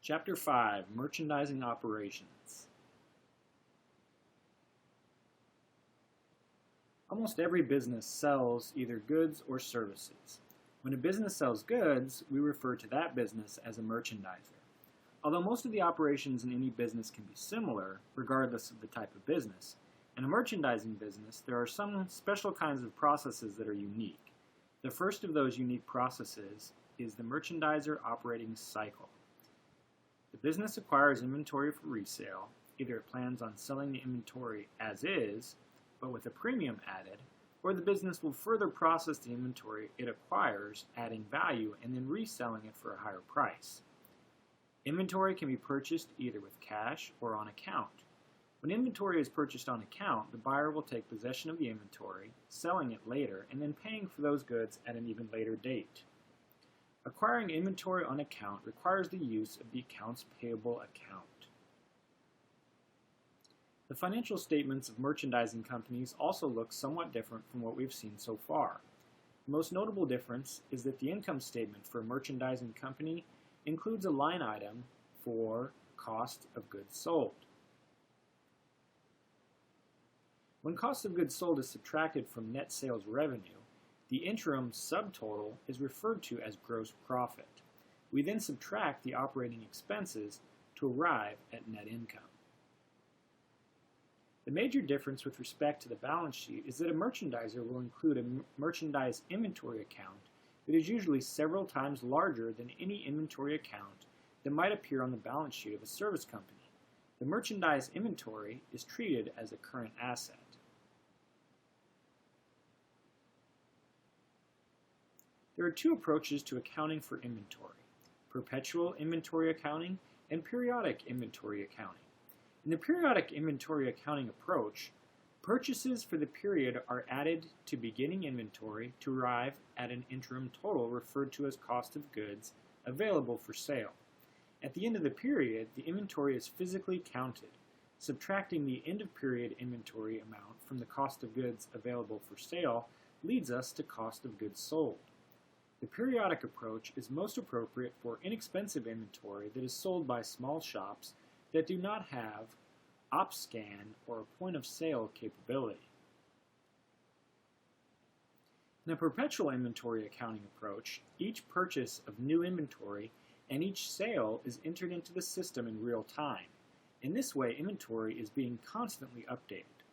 Chapter 5, Merchandising Operations. Almost every business sells either goods or services. When a business sells goods, we refer to that business as a merchandiser. Although most of the operations in any business can be similar, regardless of the type of business, in a merchandising business, there are some special kinds of processes that are unique. The first of those unique processes is the merchandiser operating cycle. The business acquires inventory for resale. Either it plans on selling the inventory as is, but with a premium added, or the business will further process the inventory it acquires, adding value, and then reselling it for a higher price. Inventory can be purchased either with cash or on account. When inventory is purchased on account, the buyer will take possession of the inventory, selling it later, and then paying for those goods at an even later date. Acquiring inventory on account requires the use of the accounts payable account. The financial statements of merchandising companies also look somewhat different from what we've seen so far. The most notable difference is that the income statement for a merchandising company includes a line item for cost of goods sold. When cost of goods sold is subtracted from net sales revenue, the interim subtotal is referred to as gross profit. We then subtract the operating expenses to arrive at net income. The major difference with respect to the balance sheet is that a merchandiser will include a merchandise inventory account that is usually several times larger than any inventory account that might appear on the balance sheet of a service company. The merchandise inventory is treated as a current asset. There are two approaches to accounting for inventory: perpetual inventory accounting and periodic inventory accounting. In the periodic inventory accounting approach, purchases for the period are added to beginning inventory to arrive at an interim total referred to as cost of goods available for sale. At the end of the period, the inventory is physically counted. Subtracting the end of period inventory amount from the cost of goods available for sale leads us to cost of goods sold. The periodic approach is most appropriate for inexpensive inventory that is sold by small shops that do not have OpScan or a point-of-sale capability. In a perpetual inventory accounting approach, each purchase of new inventory and each sale is entered into the system in real time. In this way, inventory is being constantly updated.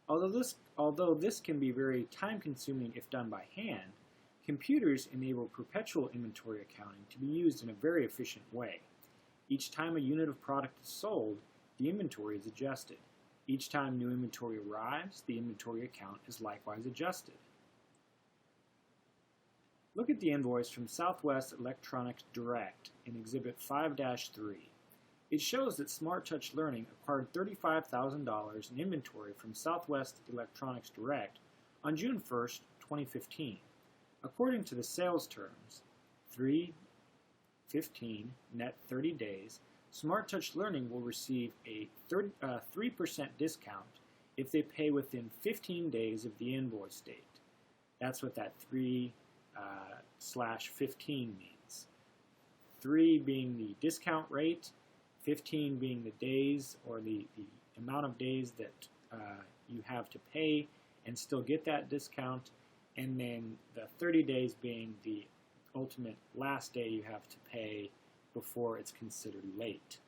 Although this can be very time-consuming if done by hand, computers enable perpetual inventory accounting to be used in a very efficient way. Each time a unit of product is sold, the inventory is adjusted. Each time new inventory arrives, the inventory account is likewise adjusted. Look at the invoice from Southwest Electronics Direct in Exhibit 5-3. It shows that Smart Touch Learning acquired $35,000 in inventory from Southwest Electronics Direct on June 1, 2015. According to the sales terms, 3/15 net 30 days, Smart Touch Learning will receive a 3% discount if they pay within 15 days of the invoice date. That's what that 3/15 means. 3 being the discount rate, 15 being the days or the amount of days that you have to pay and still get that discount, and then the 30 days being the ultimate last day you have to pay before it's considered late.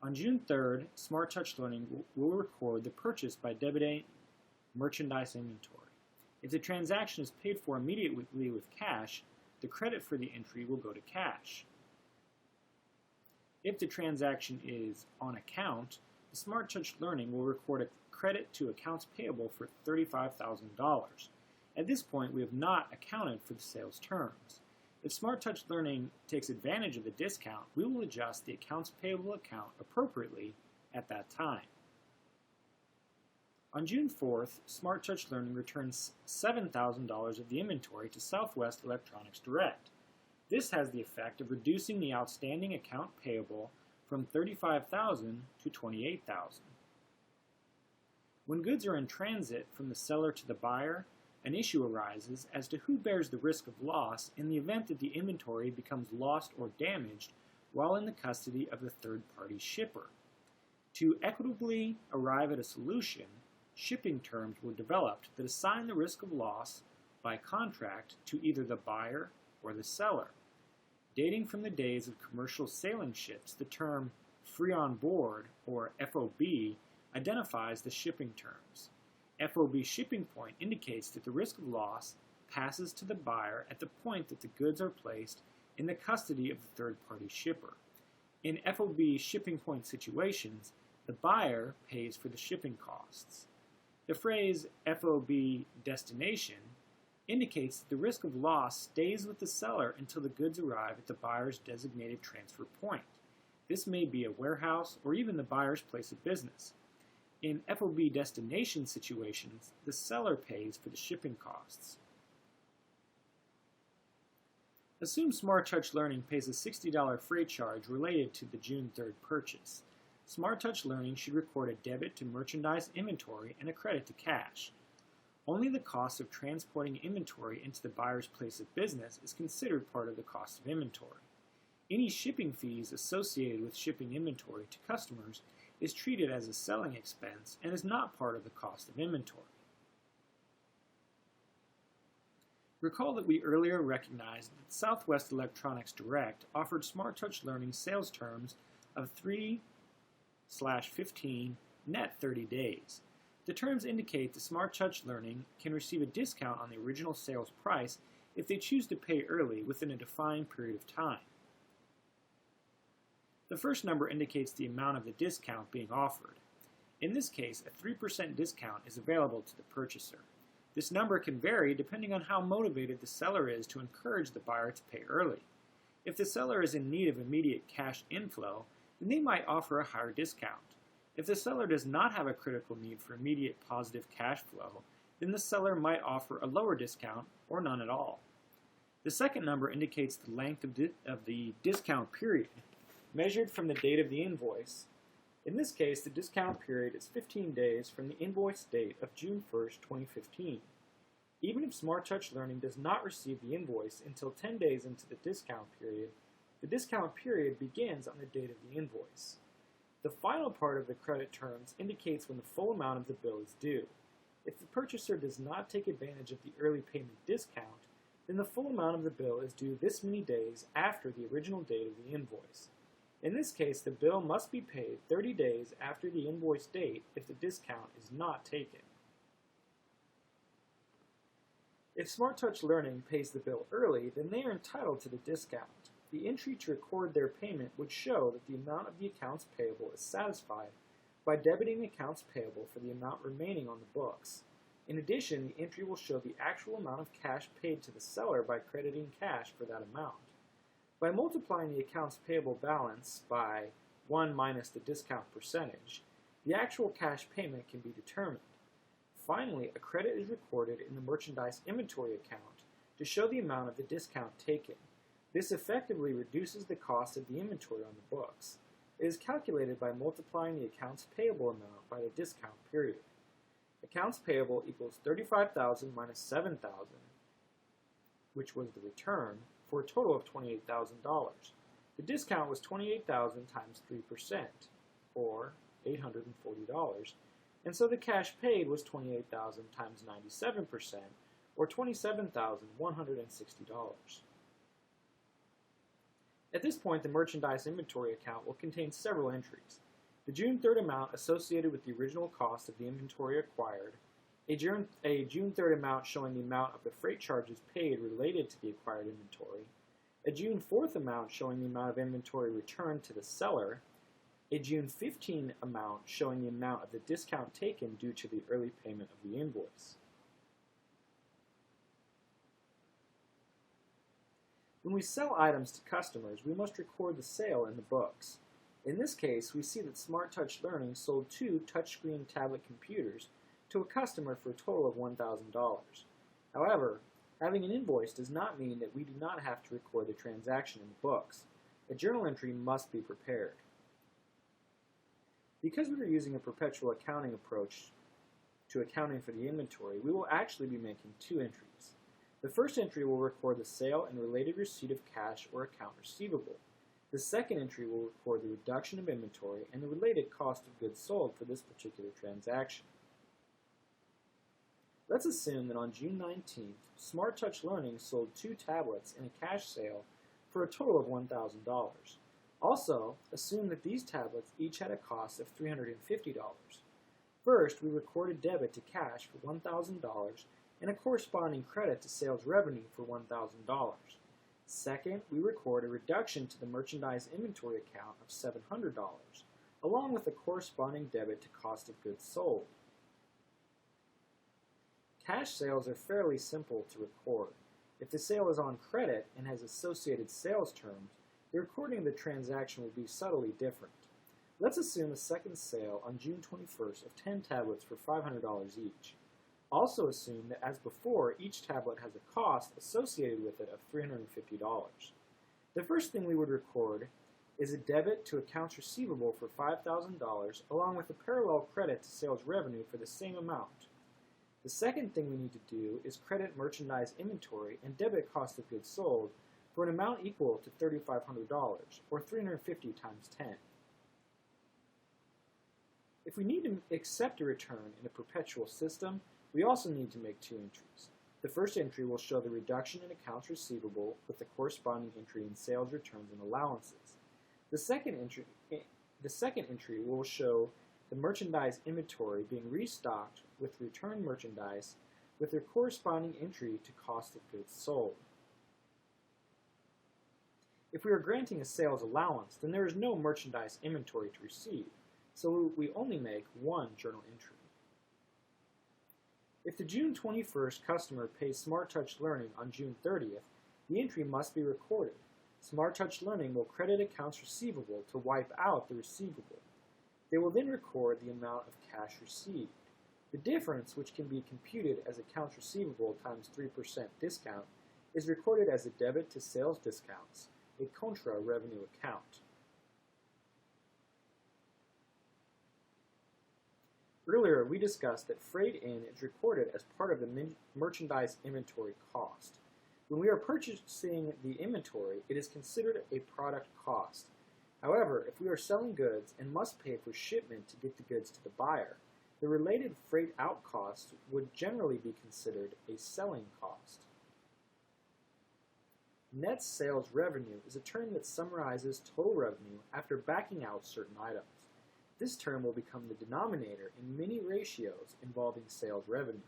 On June 3rd, Smart Touch Learning will record the purchase by debiting merchandise inventory. If the transaction is paid for immediately with cash, the credit for the entry will go to cash. If the transaction is on account, the Smart Touch Learning will record a credit to accounts payable for $35,000. At this point, we have not accounted for the sales terms. If Smart Touch Learning takes advantage of the discount, we will adjust the accounts payable account appropriately at that time. On June 4th, Smart Touch Learning returns $7,000 of the inventory to Southwest Electronics Direct. This has the effect of reducing the outstanding account payable from $35,000 to $28,000. When goods are in transit from the seller to the buyer, An issue arises as to who bears the risk of loss in the event that the inventory becomes lost or damaged while in the custody of the third-party shipper. To equitably arrive at a solution, shipping terms were developed that assign the risk of loss by contract to either the buyer or the seller. Dating from the days of commercial sailing ships, the term free on board, or FOB, identifies the shipping terms. FOB shipping point indicates that the risk of loss passes to the buyer at the point that the goods are placed in the custody of the third-party shipper. In FOB shipping point situations, the buyer pays for the shipping costs. The phrase FOB destination indicates that the risk of loss stays with the seller until the goods arrive at the buyer's designated transfer point. This may be a warehouse or even the buyer's place of business. In FOB destination situations, the seller pays for the shipping costs. Assume Smart Touch Learning pays a $60 freight charge related to the June 3rd purchase. Smart Touch Learning should record a debit to merchandise inventory and a credit to cash. Only the cost of transporting inventory into the buyer's place of business is considered part of the cost of inventory. Any shipping fees associated with shipping inventory to customers is treated as a selling expense and is not part of the cost of inventory. Recall that we earlier recognized that Southwest Electronics Direct offered Smart Touch Learning sales terms of 3/15 net 30 days. The terms indicate that Smart Touch Learning can receive a discount on the original sales price if they choose to pay early within a defined period of time. The first number indicates the amount of the discount being offered. In this case, a 3% discount is available to the purchaser. This number can vary depending on how motivated the seller is to encourage the buyer to pay early. If the seller is in need of immediate cash inflow, then they might offer a higher discount. If the seller does not have a critical need for immediate positive cash flow, then the seller might offer a lower discount or none at all. The second number indicates the length of the discount period, measured from the date of the invoice. In this case, the discount period is 15 days from the invoice date of June 1st, 2015. Even if Smart Touch Learning does not receive the invoice until 10 days into the discount period begins on the date of the invoice. The final part of the credit terms indicates when the full amount of the bill is due. If the purchaser does not take advantage of the early payment discount, then the full amount of the bill is due this many days after the original date of the invoice. In this case, the bill must be paid 30 days after the invoice date if the discount is not taken. If Smart Touch Learning pays the bill early, then they are entitled to the discount. The entry to record their payment would show that the amount of the accounts payable is satisfied by debiting accounts payable for the amount remaining on the books. In addition, the entry will show the actual amount of cash paid to the seller by crediting cash for that amount. By multiplying the accounts payable balance by 1 minus the discount percentage, the actual cash payment can be determined. Finally, a credit is recorded in the merchandise inventory account to show the amount of the discount taken. This effectively reduces the cost of the inventory on the books. It is calculated by multiplying the accounts payable amount by the discount period. Accounts payable equals $35,000 minus $7,000, which was the return, for a total of $28,000. The discount was $28,000 times 3%, or $840, and so the cash paid was $28,000 times 97%, or $27,160. At this point, the merchandise inventory account will contain several entries. The June 3rd amount associated with the original cost of the inventory acquired, a June 3rd amount showing the amount of the freight charges paid related to the acquired inventory, a June 4th amount showing the amount of inventory returned to the seller, a June 15 amount showing the amount of the discount taken due to the early payment of the invoice. When we sell items to customers, we must record the sale in the books. In this case, we see that Smart Touch Learning sold 2 touchscreen tablet computers to a customer for a total of $1,000. However, having an invoice does not mean that we do not have to record the transaction in the books. A journal entry must be prepared. Because we are using a perpetual accounting approach to accounting for the inventory, we will actually be making two entries. The first entry will record the sale and related receipt of cash or account receivable. The second entry will record the reduction of inventory and the related cost of goods sold for this particular transaction. Let's assume that on June 19th, Smart Touch Learning sold 2 tablets in a cash sale for a total of $1,000. Also, assume that these tablets each had a cost of $350. First, we record a debit to cash for $1,000 and a corresponding credit to sales revenue for $1,000. Second, we record a reduction to the merchandise inventory account of $700, along with a corresponding debit to cost of goods sold. Cash sales are fairly simple to record. If the sale is on credit and has associated sales terms, the recording of the transaction will be subtly different. Let's assume a second sale on June 21st of 10 tablets for $500 each. Also assume that, as before, each tablet has a cost associated with it of $350. The first thing we would record is a debit to accounts receivable for $5,000 along with a parallel credit to sales revenue for the same amount. The second thing we need to do is credit merchandise inventory and debit cost of goods sold for an amount equal to $3,500, or 350 times 10. If we need to accept a return in a perpetual system, we also need to make two entries. The first entry will show the reduction in accounts receivable with the corresponding entry in sales returns and allowances. The second entry will show the merchandise inventory being restocked with returned merchandise with their corresponding entry to cost of goods sold. If we are granting a sales allowance, then there is no merchandise inventory to receive, so we only make one journal entry. If the June 21st customer pays Smart Touch Learning on June 30th, the entry must be recorded. Smart Touch Learning will credit accounts receivable to wipe out the receivable. They will then record the amount of cash received. The difference, which can be computed as accounts receivable times 3% discount, is recorded as a debit to sales discounts, a contra revenue account. Earlier, we discussed that freight in is recorded as part of the merchandise inventory cost. When we are purchasing the inventory, it is considered a product cost. However, if we are selling goods and must pay for shipment to get the goods to the buyer, the related freight out cost would generally be considered a selling cost. Net sales revenue is a term that summarizes total revenue after backing out certain items. This term will become the denominator in many ratios involving sales revenue.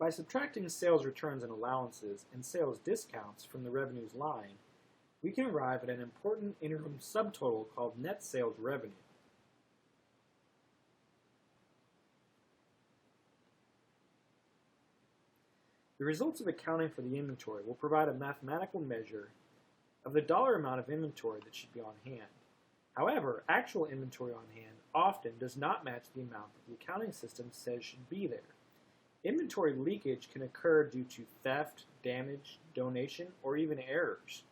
By subtracting sales returns and allowances and sales discounts from the revenues line, we can arrive at an important interim subtotal called net sales revenue. The results of accounting for the inventory will provide a mathematical measure of the dollar amount of inventory that should be on hand. However, actual inventory on hand often does not match the amount that the accounting system says should be there. Inventory leakage can occur due to theft, damage, donation, or even errors.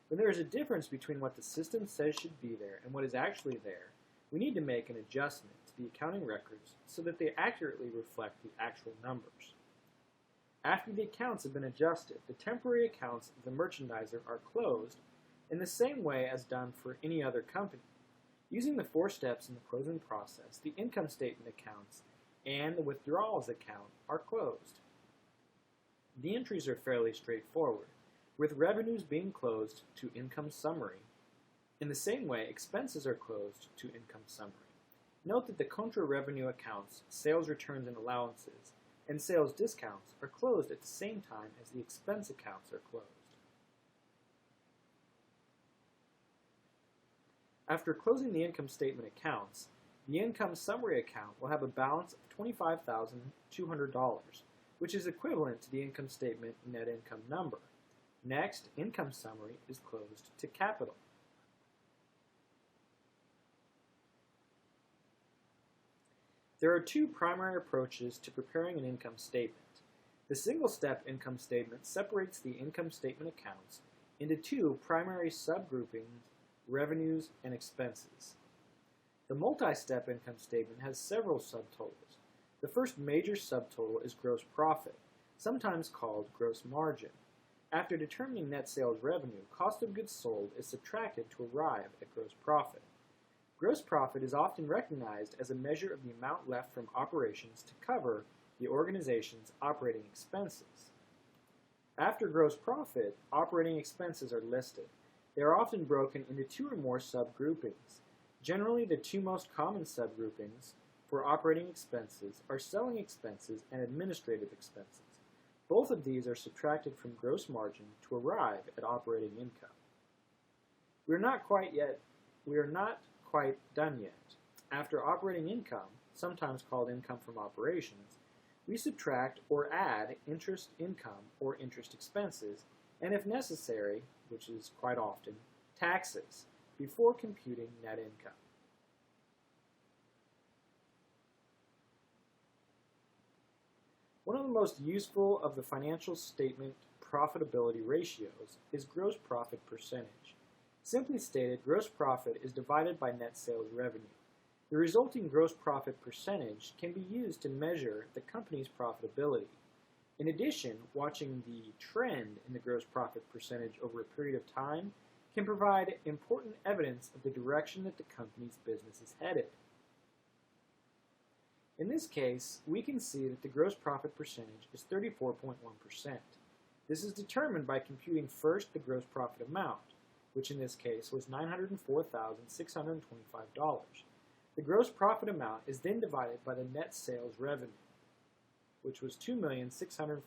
When there is a difference between what the system says should be there and what is actually there, we need to make an adjustment to the accounting records so that they accurately reflect the actual numbers. After the accounts have been adjusted, the temporary accounts of the merchandiser are closed in the same way as done for any other company. Using the 4 steps in the closing process, the income statement accounts and the withdrawals account are closed. The entries are fairly straightforward, with revenues being closed to income summary. In the same way, expenses are closed to income summary. Note that the contra revenue accounts, sales returns and allowances, and sales discounts are closed at the same time as the expense accounts are closed. After closing the income statement accounts, the income summary account will have a balance of $25,200, which is equivalent to the income statement net income number. Next, income summary is closed to capital. There are 2 primary approaches to preparing an income statement. The single-step income statement separates the income statement accounts into two primary subgroupings, revenues and expenses. The multi-step income statement has several subtotals. The first major subtotal is gross profit, sometimes called gross margin. After determining net sales revenue, cost of goods sold is subtracted to arrive at gross profit. Gross profit is often recognized as a measure of the amount left from operations to cover the organization's operating expenses. After gross profit, operating expenses are listed. They are often broken into two or more subgroupings. Generally, the two most common subgroupings for operating expenses are selling expenses and administrative expenses. Both of these are subtracted from gross margin to arrive at operating income. We are not quite done yet. After operating income, sometimes called income from operations, we subtract or add interest income or interest expenses, and if necessary, which is quite often, taxes, before computing net income. One of the most useful of the financial statement profitability ratios is gross profit percentage. Simply stated, gross profit is divided by net sales revenue. The resulting gross profit percentage can be used to measure the company's profitability. In addition, watching the trend in the gross profit percentage over a period of time can provide important evidence of the direction that the company's business is headed. In this case, we can see that the gross profit percentage is 34.1%. This is determined by computing first the gross profit amount, which in this case was $904,625. The gross profit amount is then divided by the net sales revenue, which was $2,650,899.